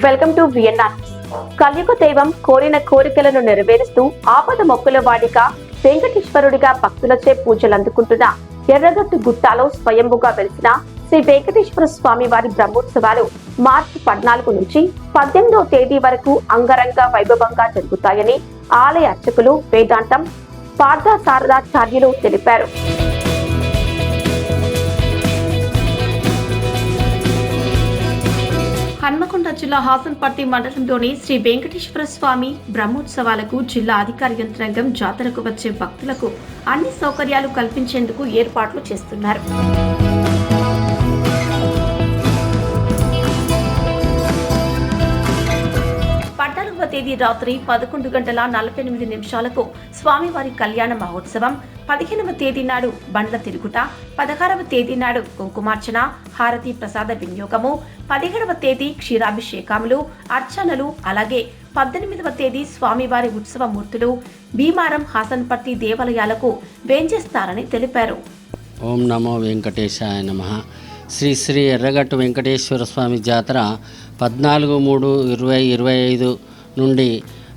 Welcome to VNR. కలియుగ దైవం కోరిన కోరికలను నెరవేరుస్తూ ఆపద మొక్కుల వాడిగా వెంకటేశ్వరుడిగా భక్తులచే పూజలు అందుకుంటున్న ఎర్రగట్టు గుట్టాలో స్వయంభుగా వెలిసిన శ్రీ వెంకటేశ్వర స్వామి వారి బ్రహ్మోత్సవాలు మార్చి 14 నుంచి 18వ తేదీ వరకు అంగరంగ వైభవంగా జరుగుతాయని ఆలయ అర్చకులు వేదాంతం పార్థసారథాచార్యులు తెలిపారు. హన్మకొండ జిల్లా హాసన్పర్తి మండలంలోని శ్రీ వెంకటేశ్వర స్వామి బ్రహ్మోత్సవాలకు జిల్లా అధికార యంత్రాంగం జాతరకు వచ్చే భక్తులకు అన్ని సౌకర్యాలు కల్పించేందుకు ఏర్పాట్లు చేస్తున్నారు. 14వ తేదీ రాత్రి 11:48 స్వామివారి కళ్యాణ మహోత్సవం, 15వ తేదీ నాడు బండ్ల తిరుగుట, 16వ తేదీ నాడు కుంకుమార్చన, హారతి ప్రసాద వినియోగము, 17వ తేదీ క్షీరాభిషేకములు, అర్చనలు, అలాగే 18వ తేదీ స్వామివారి ఉత్సవ మూర్తులు భీమారం, హాసన్పర్తి దేవాలయాలకు వేంచేస్తారని తెలిపారు. ఓం నమో వెంకటేశాయ నమః. శ్రీ శ్రీ ఎర్రగట్టు వెంకటేశ్వర స్వామి జాతర 14/3/2025 నుండి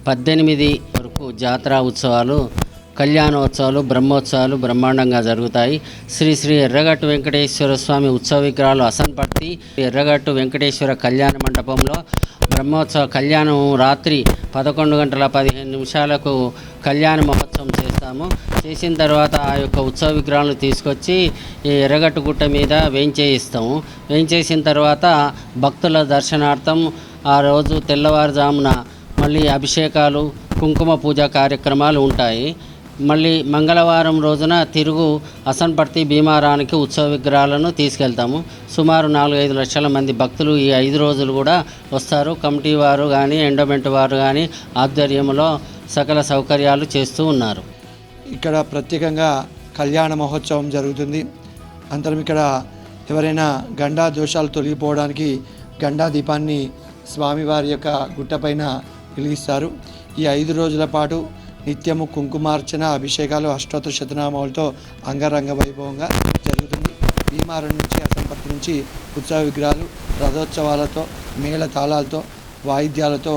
18 వరకు జాతర ఉత్సవాలు, కళ్యాణోత్సవాలు, బ్రహ్మోత్సవాలు బ్రహ్మాండంగా జరుగుతాయి. శ్రీ శ్రీ ఎర్రగట్టు వెంకటేశ్వర స్వామి ఉత్సవ విగ్రహాలు హసన్పర్తి ఎర్రగట్టు వెంకటేశ్వర కళ్యాణ మండపంలో బ్రహ్మోత్సవ కళ్యాణం రాత్రి 11:15 కళ్యాణ మహోత్సవం చేస్తాము. చేసిన తర్వాత ఆ యొక్క ఉత్సవ విగ్రహాలను తీసుకొచ్చి ఈ ఎర్రగట్టు గుట్ట మీద వేయించేయిస్తాము. వేయించేసిన తర్వాత భక్తుల దర్శనార్థం ఆ రోజు తెల్లవారుజామున మళ్ళీ అభిషేకాలు, కుంకుమ పూజ కార్యక్రమాలు ఉంటాయి. మళ్ళీ మంగళవారం రోజున తిరుగు హసన్పర్తి భీమారానికి ఉత్సవ విగ్రహాలను తీసుకెళ్తాము. సుమారు 4-5 లక్షల మంది భక్తులు ఈ 5 రోజులు కూడా వస్తారు. కమిటీ వారు కానీ, ఎండోమెంట్ వారు కానీ ఆధ్వర్యంలో సకల సౌకర్యాలు చేస్తూ ఉన్నారు. ఇక్కడ ప్రత్యేకంగా కళ్యాణ మహోత్సవం జరుగుతుంది. అంతరం ఇక్కడ ఎవరైనా గండా దోషాలు తొలగిపోవడానికి గండా దీపాన్ని స్వామివారి యొక్క గుట్టపైన వెలిగిస్తారు. ఈ 5 రోజుల పాటు నిత్యము కుంకుమార్చన, అభిషేకాలు, అష్టోత్తర శతనామాలతో అంగరంగ వైభవంగా జరుగుతుంది. భీమారం నుంచి హసన్పర్తి నుంచి ఉత్సవ విగ్రహాలు రథోత్సవాలతో, మేళ తాళాలతో, వాయిద్యాలతో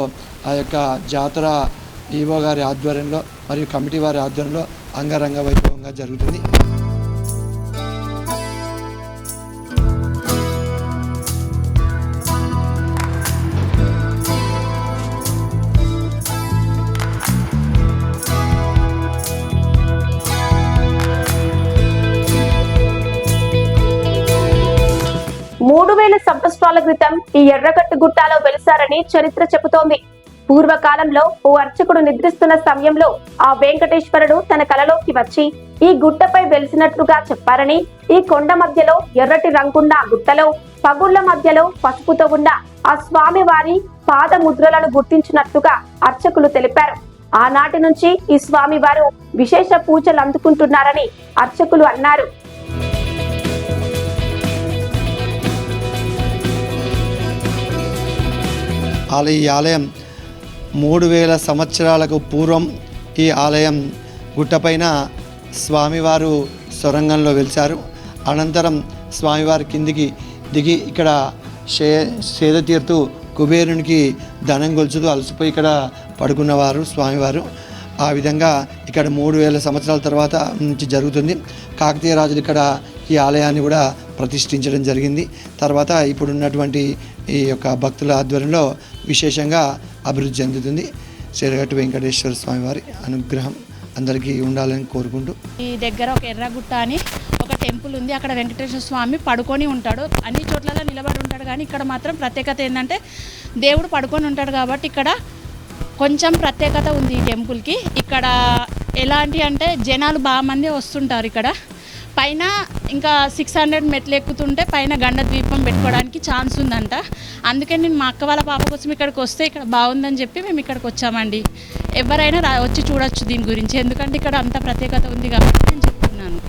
ఆ యొక్క జాతర ఈవో గారి ఆధ్వర్యంలో మరియు కమిటీ వారి ఆధ్వర్యంలో అంగరంగ వైభవంగా జరుగుతుంది. సంవత్సరాల క్రితం ఈ ఎర్రగట్టు గుట్టాలో వెలిసారని చరిత్ర చెబుతోంది. పూర్వకాలంలో ఓ అర్చకుడు నిద్రిస్తున్న సమయంలో ఆ వెంకటేశ్వరుడు తన కలలోకి వచ్చి ఈ గుట్టపై వెలిసినట్లుగా చెప్పారని, ఈ కొండ మధ్యలో ఎర్రటి రంగున్న గుట్టలో పగుళ్ల మధ్యలో పసుపుతో ఉన్న ఆ స్వామి వారి పాద ముద్రలను గుర్తించినట్లుగా అర్చకులు తెలిపారు. ఆనాటి నుంచి ఈ స్వామి వారు విశేష పూజలు అందుకుంటున్నారని అర్చకులు అన్నారు. ఈ ఆలయం 3000 సంవత్సరాలకు పూర్వం ఈ ఆలయం గుట్టపైన స్వామివారు సొరంగంలో వెలిశారు. అనంతరం స్వామివారి కిందికి దిగి ఇక్కడ సేద తీరుతూ కుబేరునికి ధనం గొలుచుతూ అలసిపోయి ఇక్కడ పడుకున్నవారు స్వామివారు. ఆ విధంగా ఇక్కడ 3000 సంవత్సరాల తర్వాత నుంచి జరుగుతుంది. కాకతీయ రాజులు ఇక్కడ ఈ ఆలయాన్ని కూడా ప్రతిష్ఠించడం జరిగింది. తర్వాత ఇప్పుడున్నటువంటి ఈ యొక్క భక్తుల ఆధ్వర్యంలో విశేషంగా అభివృద్ధి చెందుతుంది. ఎర్రగట్టు వెంకటేశ్వర స్వామి వారి అనుగ్రహం అందరికీ ఉండాలని కోరుకుంటూ, ఈ దగ్గర ఒక ఎర్రగుట్ట అని ఒక టెంపుల్ ఉంది. అక్కడ వెంకటేశ్వర స్వామి పడుకొని ఉంటాడు. అన్ని చోట్లలో నిలబడి ఉంటాడు, కానీ ఇక్కడ మాత్రం ప్రత్యేకత ఏంటంటే దేవుడు పడుకొని ఉంటాడు కాబట్టి ఇక్కడ కొంచెం ప్రత్యేకత ఉంది ఈ టెంపుల్కి. ఇక్కడ ఎలాంటి అంటే జనాలు బాగా మంది వస్తుంటారు. ఇక్కడ పైన ఇంకా 600 మెట్లు ఎక్కుతుంటే పైన గండ ద్వీపం పెట్టుకోవడానికి ఛాన్స్ ఉందంట. అందుకే నేను మా అక్క వాళ్ళ పాప కోసం ఇక్కడికి వస్తే ఇక్కడ బాగుందని చెప్పి మేము ఇక్కడికి వచ్చామండి. ఎవరైనా వచ్చి చూడొచ్చు దీని గురించి, ఎందుకంటే ఇక్కడ అంత ప్రత్యేకత ఉంది కాబట్టి నేను చెప్తున్నాను.